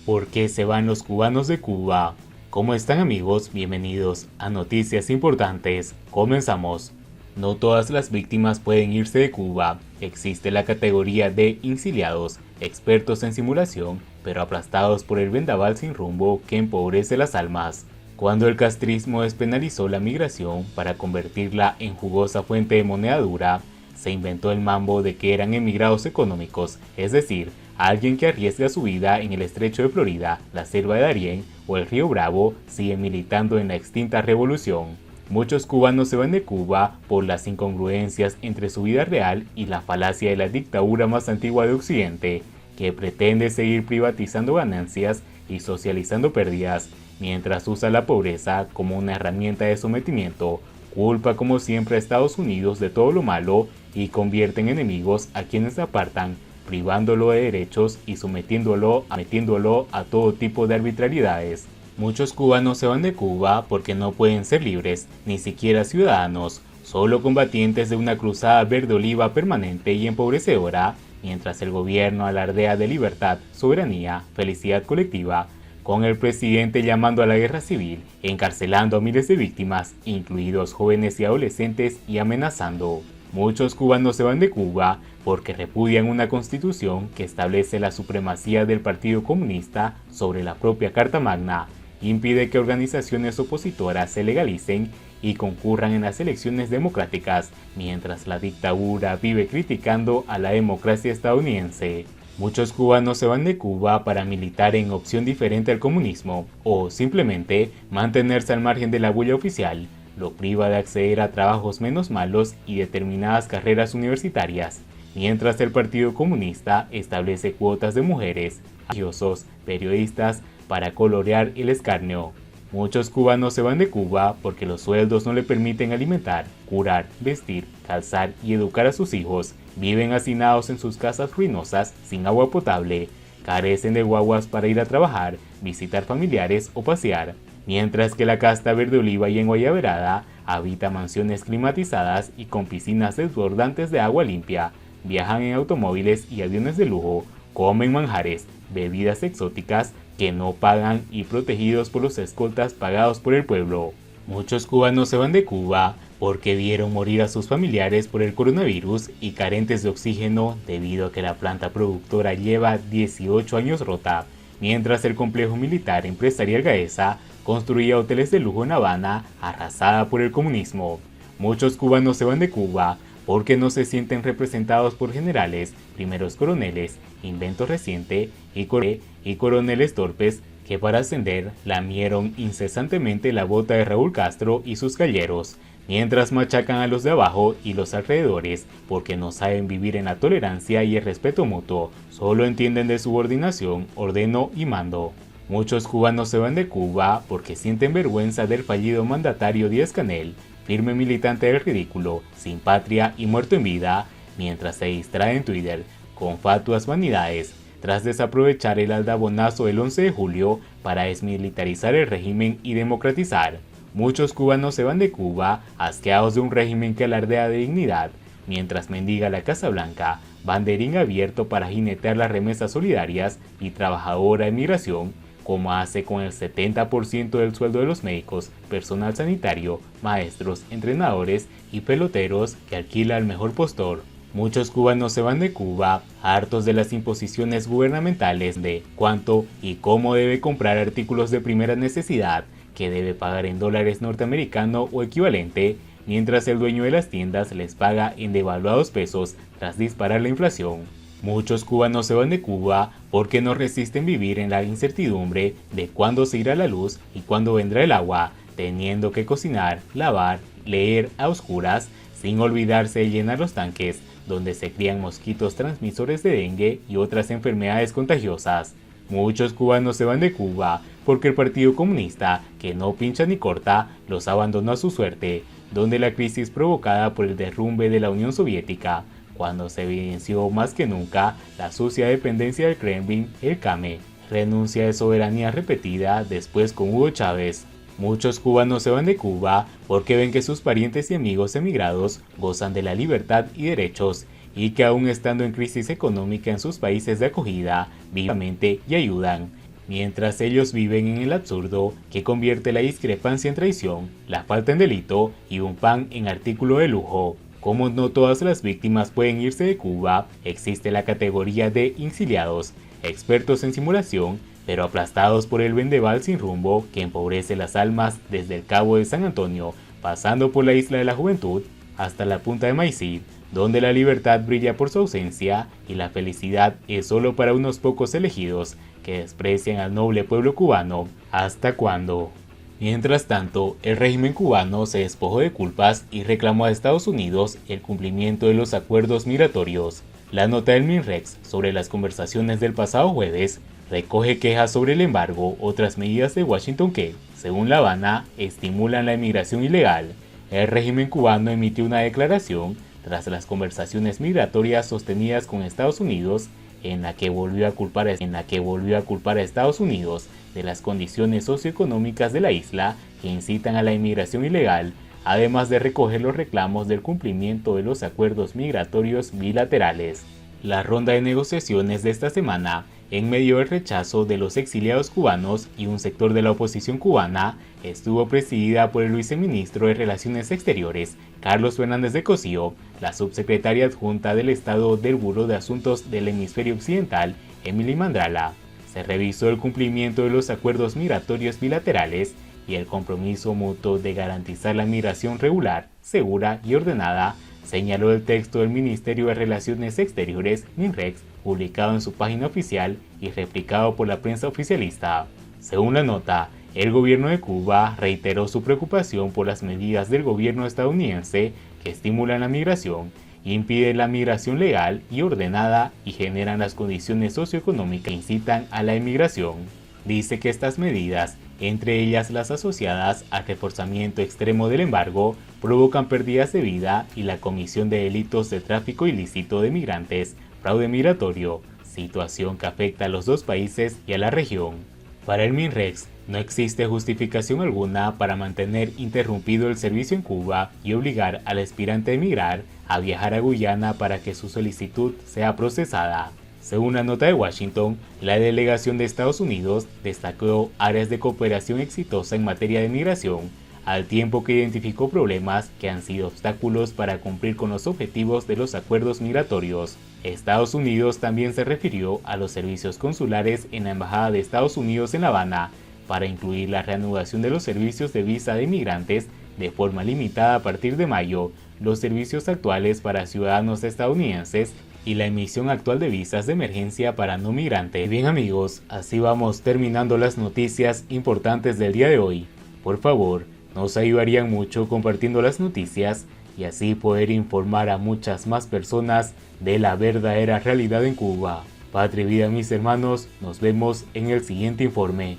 ¿Por qué se van los cubanos de Cuba? ¿Cómo están, amigos? Bienvenidos a Noticias Importantes. Comenzamos. No todas las víctimas pueden irse de Cuba. Existe la categoría de exiliados, expertos en simulación, pero aplastados por el vendaval sin rumbo que empobrece las almas. Cuando el castrismo despenalizó la migración para convertirla en jugosa fuente de moneda dura, se inventó el mambo de que eran emigrados económicos, es decir, alguien que arriesga su vida en el estrecho de Florida, la selva de Darién o el río Bravo sigue militando en la extinta revolución. Muchos cubanos se van de Cuba por las incongruencias entre su vida real y la falacia de la dictadura más antigua de Occidente, que pretende seguir privatizando ganancias y socializando pérdidas, mientras usa la pobreza como una herramienta de sometimiento, culpa como siempre a Estados Unidos de todo lo malo y convierte en enemigos a quienes apartan, privándolo de derechos y sometiéndolo a todo tipo de arbitrariedades. Muchos cubanos se van de Cuba porque no pueden ser libres, ni siquiera ciudadanos, solo combatientes de una cruzada verde oliva permanente y empobrecedora, mientras el gobierno alardea de libertad, soberanía, felicidad colectiva, con el presidente llamando a la guerra civil, encarcelando a miles de víctimas, incluidos jóvenes y adolescentes, y amenazando. Muchos cubanos se van de Cuba porque repudian una constitución que establece la supremacía del Partido Comunista sobre la propia Carta Magna, impide que organizaciones opositoras se legalicen y concurran en las elecciones democráticas, mientras la dictadura vive criticando a la democracia estadounidense. Muchos cubanos se van de Cuba para militar en opción diferente al comunismo o simplemente mantenerse al margen de la bulla oficial, lo priva de acceder a trabajos menos malos y determinadas carreras universitarias, mientras el Partido Comunista establece cuotas de mujeres, religiosos, periodistas para colorear el escarnio. Muchos cubanos se van de Cuba porque los sueldos no le permiten alimentar, curar, vestir, calzar y educar a sus hijos. Viven hacinados en sus casas ruinosas sin agua potable, carecen de guaguas para ir a trabajar, visitar familiares o pasear, mientras que la casta verde oliva y en Guayaberada habita mansiones climatizadas y con piscinas desbordantes de agua limpia, viajan en automóviles y aviones de lujo, comen manjares, bebidas exóticas que no pagan y protegidos por los escoltas pagados por el pueblo. Muchos cubanos se van de Cuba porque vieron morir a sus familiares por el coronavirus y carentes de oxígeno debido a que la planta productora lleva 18 años rota, mientras el complejo militar empresarial Gaesa construía hoteles de lujo en Habana arrasada por el comunismo. Muchos cubanos se van de Cuba porque no se sienten representados por generales, primeros coroneles, invento reciente y coroneles torpes que para ascender lamieron incesantemente la bota de Raúl Castro y sus galleros, mientras machacan a los de abajo y los alrededores porque no saben vivir en la tolerancia y el respeto mutuo, solo entienden de subordinación, ordeno y mando. Muchos cubanos se van de Cuba porque sienten vergüenza del fallido mandatario Díaz-Canel, firme militante del ridículo, sin patria y muerto en vida, mientras se distrae en Twitter con fatuas vanidades, tras desaprovechar el aldabonazo del 11 de julio para desmilitarizar el régimen y democratizar. Muchos cubanos se van de Cuba asqueados de un régimen que alardea de dignidad, mientras mendiga la Casa Blanca, banderín abierto para jinetear las remesas solidarias y trabajadora de migración, como hace con el 70% del sueldo de los médicos, personal sanitario, maestros, entrenadores y peloteros que alquila el mejor postor. Muchos cubanos se van de Cuba hartos de las imposiciones gubernamentales de cuánto y cómo debe comprar artículos de primera necesidad, que debe pagar en dólares norteamericanos o equivalente, mientras el dueño de las tiendas les paga en devaluados pesos tras disparar la inflación. Muchos cubanos se van de Cuba porque no resisten vivir en la incertidumbre de cuándo se irá la luz y cuándo vendrá el agua, teniendo que cocinar, lavar, leer a oscuras, sin olvidarse de llenar los tanques, donde se crían mosquitos transmisores de dengue y otras enfermedades contagiosas. Muchos cubanos se van de Cuba porque el Partido Comunista, que no pincha ni corta, los abandonó a su suerte, donde la crisis provocada por el derrumbe de la Unión Soviética, cuando se evidenció más que nunca la sucia dependencia del Kremlin, el KME, renuncia de soberanía repetida después con Hugo Chávez. Muchos cubanos se van de Cuba porque ven que sus parientes y amigos emigrados gozan de la libertad y derechos y que aún estando en crisis económica en sus países de acogida, vivamente y ayudan, mientras ellos viven en el absurdo que convierte la discrepancia en traición, la falta en delito y un pan en artículo de lujo. Como no todas las víctimas pueden irse de Cuba, existe la categoría de exiliados, expertos en simulación, pero aplastados por el vendaval sin rumbo que empobrece las almas desde el Cabo de San Antonio, pasando por la Isla de la Juventud hasta la Punta de Maicí, donde la libertad brilla por su ausencia y la felicidad es solo para unos pocos elegidos que desprecian al noble pueblo cubano. ¿Hasta cuándo? Mientras tanto, el régimen cubano se despojó de culpas y reclamó a Estados Unidos el cumplimiento de los acuerdos migratorios. La nota del MINREX sobre las conversaciones del pasado jueves recoge quejas sobre el embargo, otras medidas de Washington que, según La Habana, estimulan la inmigración ilegal. El régimen cubano emitió una declaración tras las conversaciones migratorias sostenidas con Estados Unidos, en la que volvió a culpar a Estados Unidos de las condiciones socioeconómicas de la isla que incitan a la inmigración ilegal, además de recoger los reclamos del cumplimiento de los acuerdos migratorios bilaterales. La ronda de negociaciones de esta semana, en medio del rechazo de los exiliados cubanos y un sector de la oposición cubana, estuvo presidida por el viceministro de Relaciones Exteriores, Carlos Fernández de Cosío, la subsecretaria adjunta del Estado del Buró de Asuntos del Hemisferio Occidental, Emily Mandrala. Se revisó el cumplimiento de los acuerdos migratorios bilaterales y el compromiso mutuo de garantizar la migración regular, segura y ordenada, señaló el texto del Ministerio de Relaciones Exteriores, MINREX, publicado en su página oficial y replicado por la prensa oficialista. Según la nota, el gobierno de Cuba reiteró su preocupación por las medidas del gobierno estadounidense que estimulan la migración, impiden la migración legal y ordenada y generan las condiciones socioeconómicas que incitan a la inmigración. Dice que estas medidas, entre ellas las asociadas al reforzamiento extremo del embargo, provocan pérdidas de vida y la comisión de delitos de tráfico ilícito de migrantes, fraude migratorio, situación que afecta a los dos países y a la región. Para el MINREX, no existe justificación alguna para mantener interrumpido el servicio en Cuba y obligar al aspirante a emigrar a viajar a Guyana para que su solicitud sea procesada. Según la nota de Washington, la delegación de Estados Unidos destacó áreas de cooperación exitosa en materia de migración, al tiempo que identificó problemas que han sido obstáculos para cumplir con los objetivos de los acuerdos migratorios. Estados Unidos también se refirió a los servicios consulares en la Embajada de Estados Unidos en La Habana, para incluir la reanudación de los servicios de visa de inmigrantes de forma limitada a partir de mayo, los servicios actuales para ciudadanos estadounidenses y la emisión actual de visas de emergencia para no migrantes. Bien amigos, así vamos terminando las noticias importantes del día de hoy. Por favor, nos ayudarían mucho compartiendo las noticias y así poder informar a muchas más personas de la verdadera realidad en Cuba. Patria y vida mis hermanos, nos vemos en el siguiente informe.